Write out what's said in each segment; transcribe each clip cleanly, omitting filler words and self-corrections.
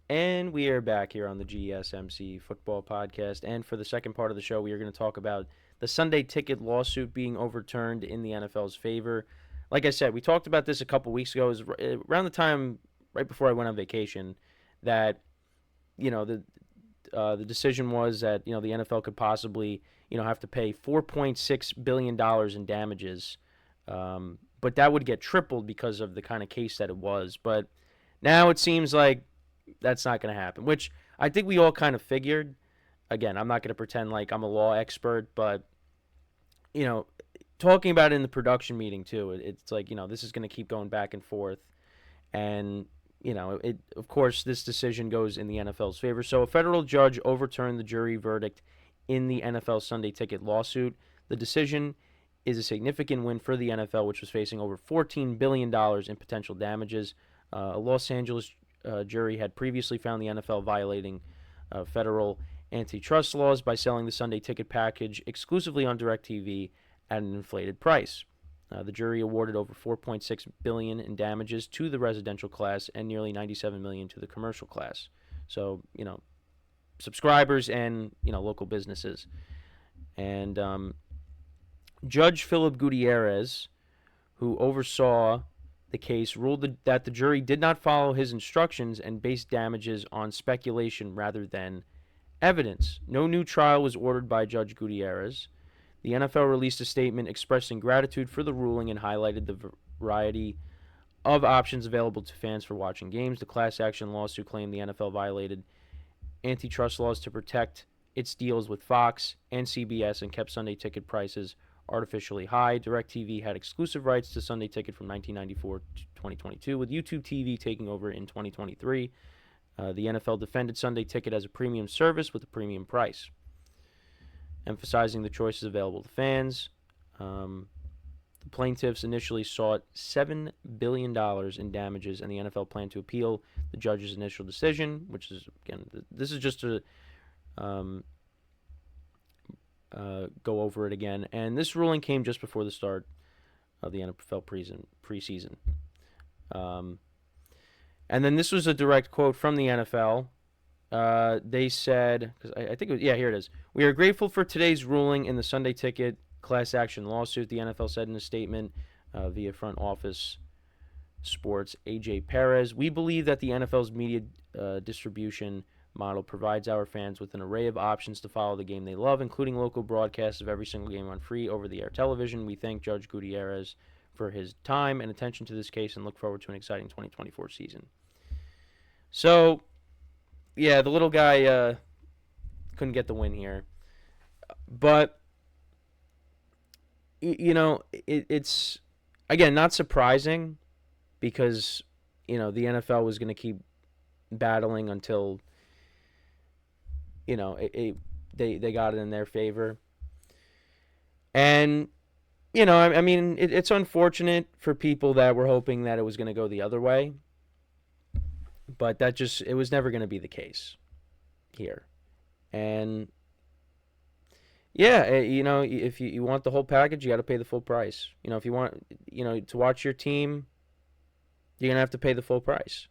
And we are back here on the GSMC Football Podcast. And for the second part of the show, we are going to talk about the Sunday ticket lawsuit being overturned in the NFL's favor. Like I said, we talked about this a couple weeks ago. It was around the time right before I went on vacation that you know the decision was that the NFL could possibly have to pay $4.6 billion in damages, but that would get tripled because of the kind of case that it was. But now it seems like that's not going to happen, which I think we all kind of figured. Again, I'm not going to pretend like I'm a law expert, but you know, talking about it in the production meeting too, it's like this is going to keep going back and forth, and it of course this decision goes in the NFL's favor. So a federal judge overturned the jury verdict in the NFL Sunday ticket lawsuit. The decision is a significant win for the NFL, which was facing over $14 billion in potential damages. A Los Angeles jury had previously found the NFL violating federal antitrust laws by selling the Sunday ticket package exclusively on DirecTV at an inflated price. The jury awarded over $4.6 billion in damages to the residential class and nearly $97 million to the commercial class. So, subscribers and, local businesses. And Judge Philip Gutierrez, who oversaw the case, ruled that the jury did not follow his instructions and based damages on speculation rather than evidence. No new trial was ordered by Judge Gutierrez. The NFL released a statement expressing gratitude for the ruling and highlighted the variety of options available to fans for watching games. The class action lawsuit claimed the NFL violated antitrust laws to protect its deals with Fox and CBS and kept Sunday ticket prices artificially high. DirecTV had exclusive rights to Sunday ticket from 1994 to 2022, with YouTube TV taking over in 2023. The NFL defended Sunday ticket as a premium service with a premium price, emphasizing the choices available to fans. The plaintiffs initially sought $7 billion in damages, and the NFL planned to appeal the judge's initial decision, which is, again, this is just to go over it again. And this ruling came just before the start of the NFL preseason. And then this was a direct quote from the NFL. They said, because I think, here it is. We are grateful for today's ruling in the Sunday ticket class action lawsuit, the NFL said in a statement via front office sports AJ Perez. We believe that the NFL's media distribution model provides our fans with an array of options to follow the game they love, including local broadcasts of every single game on free over-the-air television. We thank Judge Gutierrez for his time and attention to this case and look forward to an exciting 2024 season. So, yeah, the little guy couldn't get the win here. But, it's, again, not surprising because, the NFL was going to keep battling until, they got it in their favor. And, it's unfortunate for people that were hoping that it was going to go the other way. But it was never going to be the case here. And, yeah, if you want the whole package, you got to pay the full price. If you want, to watch your team, you're going to have to pay the full price.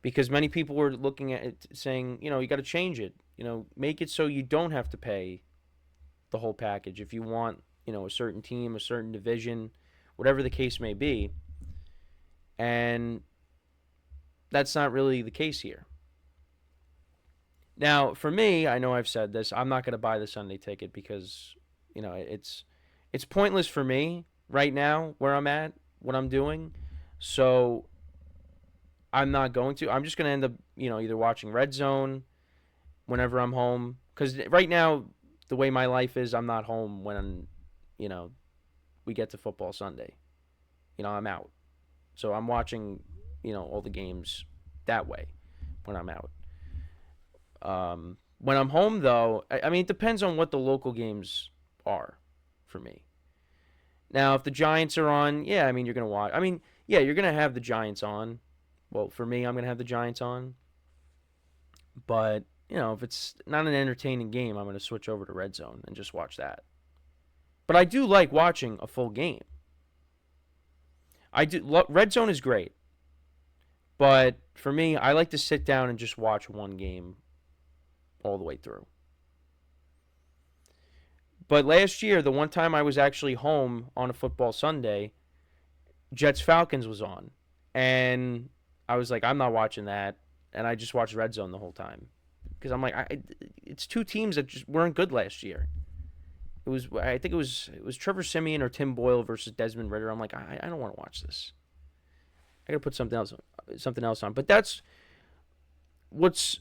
Because many people were looking at it saying, you got to change it. Make it so you don't have to pay the whole package if you want, a certain team, a certain division, whatever the case may be. And that's not really the case here. Now, for me, I know I've said this, I'm not going to buy the Sunday ticket because, it's pointless for me right now where I'm at, what I'm doing. So I'm not going to. I'm just going to end up, either watching Red Zone whenever I'm home. Because right now, the way my life is, I'm not home when, we get to football Sunday. I'm out. So I'm watching, all the games that way when I'm out. When I'm home, though, it depends on what the local games are for me. Now, if the Giants are on, you're going to watch. You're going to have the Giants on. Well, for me, I'm going to have the Giants on. But, if it's not an entertaining game, I'm going to switch over to Red Zone and just watch that. But I do like watching a full game. Red Zone is great. But for me, I like to sit down and just watch one game all the way through. But last year, the one time I was actually home on a football Sunday, Jets Falcons was on. And I was like, I'm not watching that. And I just watched Red Zone the whole time. Because I'm like, it's two teams that just weren't good last year. I think it was Trevor Siemian or Tim Boyle versus Desmond Ridder. I'm like, I don't want to watch this. I got to put something else on. But that's what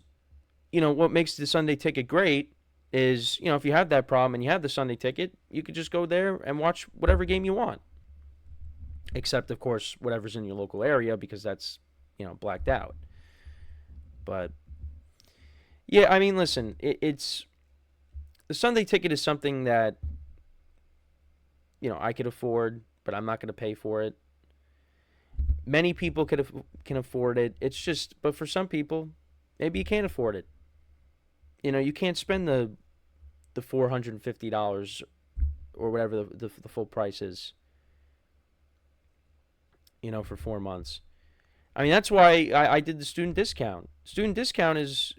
makes the Sunday ticket great is, if you have that problem and you have the Sunday ticket, you could just go there and watch whatever game you want. Except, of course, whatever's in your local area because that's, blacked out. But, yeah, I mean, listen, it's the Sunday ticket is something that, I could afford, but I'm not going to pay for it. Many people can afford it. It's just, but for some people, maybe you can't afford it. You can't spend the $450 or whatever the full price is, for 4 months. I mean, that's why I did the student discount. Student discount is,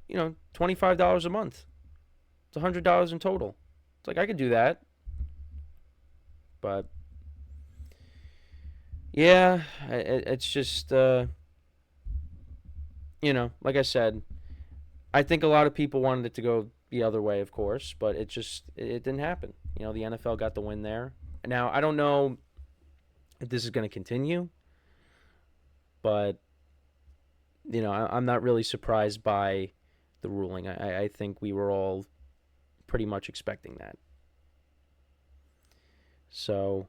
$25 a month. It's $100 in total. It's like I could do that. But, yeah, it's just, like I said, I think a lot of people wanted it to go the other way, of course, but it didn't happen. The NFL got the win there. Now, I don't know if this is going to continue, but, I'm not really surprised by the ruling. I think we were all pretty much expecting that. So,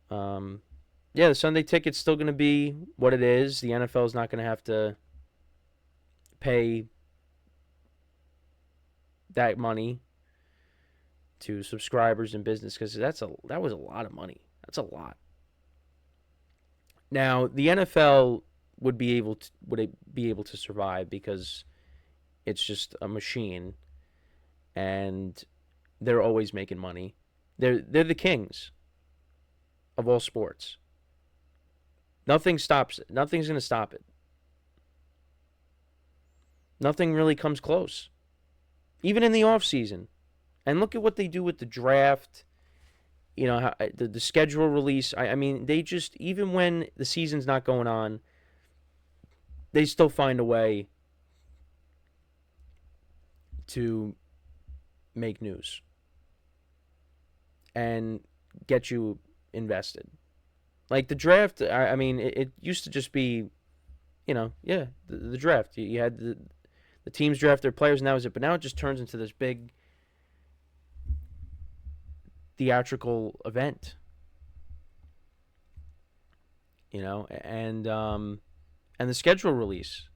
the Sunday ticket's still going to be what it is. The NFL is not going to have to pay that money to subscribers and business because that was a lot of money. That's a lot. Now, the NFL would be able to survive because it's just a machine and they're always making money. They're the kings of all sports. Nothing stops it. Nothing's going to stop it. Nothing really comes close. Even in the off season. And look at what they do with the draft, the schedule release. I mean, they just, even when the season's not going on, they still find a way to make news and get you invested. Like the draft, I mean, it used to just be, the draft. You had the teams draft their players, and that was it. But now it just turns into this big theatrical event, and the schedule release.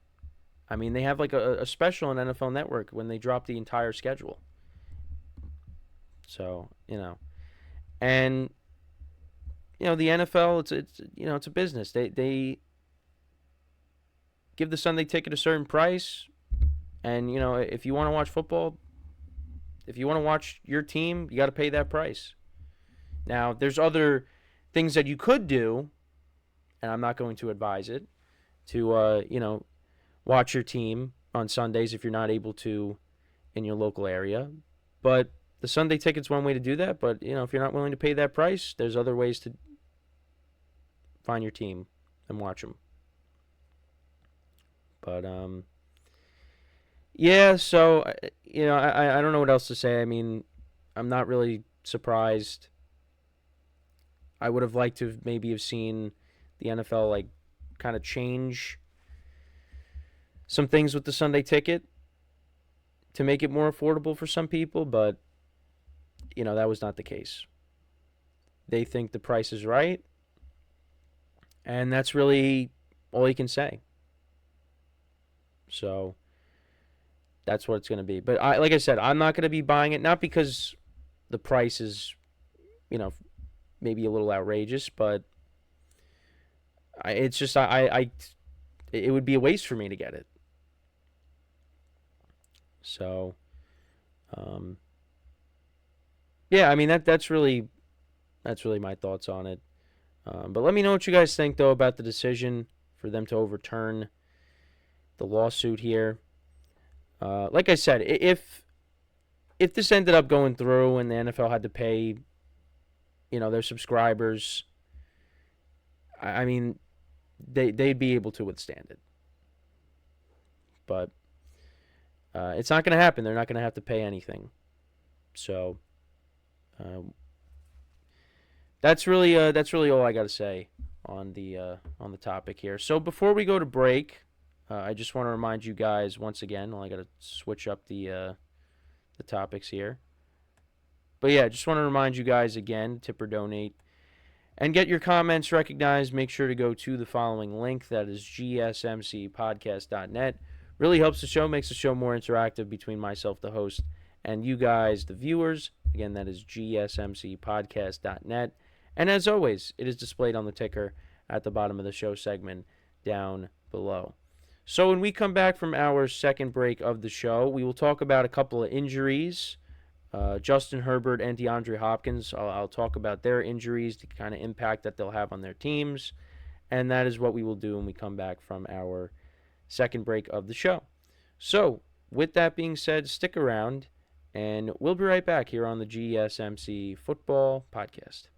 I mean, they have like a special on NFL Network when they drop the entire schedule. So, and the NFL, it's a business. They give the Sunday ticket a certain price, and if you want to watch football, if you want to watch your team, you got to pay that price. Now, there's other things that you could do, and I'm not going to advise it, to watch your team on Sundays if you're not able to in your local area. But the Sunday ticket's one way to do that. But if you're not willing to pay that price, there's other ways to find your team and watch them. But yeah, so I don't know what else to say. I mean, I'm not really surprised. I would have liked to maybe have seen the NFL like kind of change some things with the Sunday ticket to make it more affordable for some people, but that was not the case. They think the price is right, and that's really all you can say. So that's what it's going to be. But like I said, I'm not going to be buying it, not because the price is, maybe a little outrageous, but it's just it would be a waste for me to get it. So, yeah, I mean that's really my thoughts on it. But let me know what you guys think though about the decision for them to overturn the lawsuit here. Like I said, if this ended up going through and the NFL had to pay, their subscribers, I mean, they'd be able to withstand it. But it's not going to happen. They're not going to have to pay anything. So that's really all I got to say on the topic here. So before we go to break, I just want to remind you guys once again. I got to switch up the topics here. But yeah, just want to remind you guys again, tip or donate, and get your comments recognized. Make sure to go to the following link. That is GSMCpodcast.net. Really helps the show, makes the show more interactive between myself, the host, and you guys, the viewers. Again, that is GSMCpodcast.net. And as always, it is displayed on the ticker at the bottom of the show segment down below. So when we come back from our second break of the show, we will talk about a couple of injuries. Justin Herbert and DeAndre Hopkins. I'll talk about their injuries, the kind of impact that they'll have on their teams. And that is what we will do when we come back from our second break of the show. So, with that being said, stick around, and we'll be right back here on the GSMC Football Podcast.